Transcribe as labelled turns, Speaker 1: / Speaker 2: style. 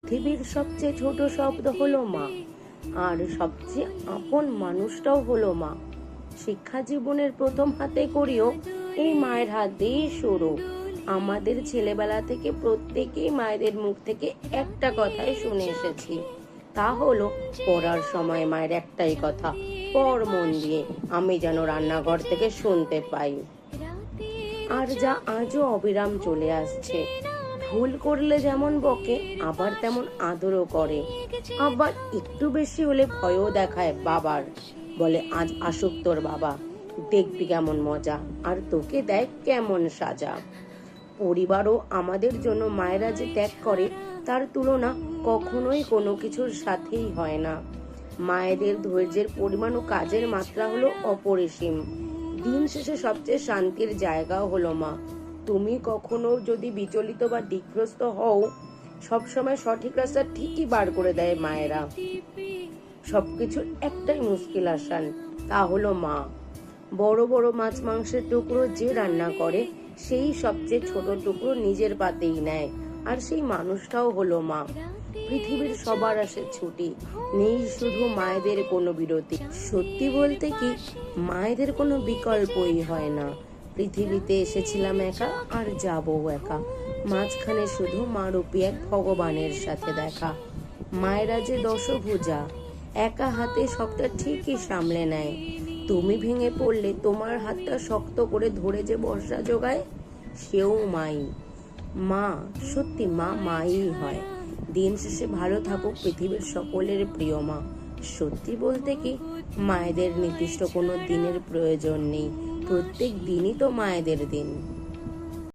Speaker 1: পৃথিবীর সবচেয়ে ছোট শব্দ হলো মা, আর সবচেয়ে আপন মানুষটাও হলো মা। শিক্ষা জীবনের প্রথম হাতে করিও এই মায়ের হাত দিয়েই শুরু। আমাদের ছেলেবেলা থেকে প্রত্যেকেই মায়েদের মুখ থেকে একটা কথাই শুনে এসেছি, তা হলো পড়ার সময় মায়ের একটাই কথা, পড় মন দিয়ে। আমি যেন রান্নাঘর থেকে শুনতে পাই। আর যা আজও অবিরাম চলে আসছে। ভুল করলে যেমন বকে, আবার তেমন আদরও করে, আবার একটু বেশি হলে ভয়ও দেখায় বাবার। বলে আজ আসুক তোর বাবা, দেখবি কেমন মজা, আর তোকে দেয় কেমন সাজা। পরিবারও আমাদের জন্য মায়েরা যে ত্যাগ করে, তার তুলনা কখনোই কোনো কিছুর সাথেই হয় না। মায়েদের ধৈর্যের পরিমাণ ও কাজের মাত্রা হলো অপরিসীম। দিন শেষে সবচেয়ে শান্তির জায়গাও হলো মা। তুমি কখনো যদি বিচলিত বা দিকভ্রস্ত হও, সবসময় সঠিক রাস্তা ঠিকই বার করে দেয় মায়েরা। সবকিছুর একটাই মুশকিল আসান, তা হলো মা। বড় বড় মাছ মাংসের টুকরো যে রান্না করে, সেই সবচেয়ে ছোট টুকরো নিজের পাতেই নেয়, আর সেই মানুষটাও হলো মা। পৃথিবীর সবার আসে ছুটি, নেই শুধু মায়েদের কোনো বিরতি। সত্যি বলতে কি, মায়েদের কোনো বিকল্পই হয় না। পৃথিবীতে এসেছিলাম একা, আর যাবো একা। মাঝখানে শুধু মারুপি এক ভগবানের সাথে দেখা। মায়েরা যে দশভুজা, একা হাতে সবটা ঠিকই সামলে নেয়। তুমি ভেঙে পড়লে তোমার হাতটা শক্ত করে ধরে যে ভরসা যোগায়, সেও মাই। মা, সত্যি মা মাই হয়। দিন শেষে ভালো থাকুক পৃথিবীর সকলের প্রিয় মা। সত্যি বলতে কি, মায়েদের নির্দিষ্ট কোনো দিনের প্রয়োজন নেই, প্রত্যেক দিনই তো মায়েদের দিন।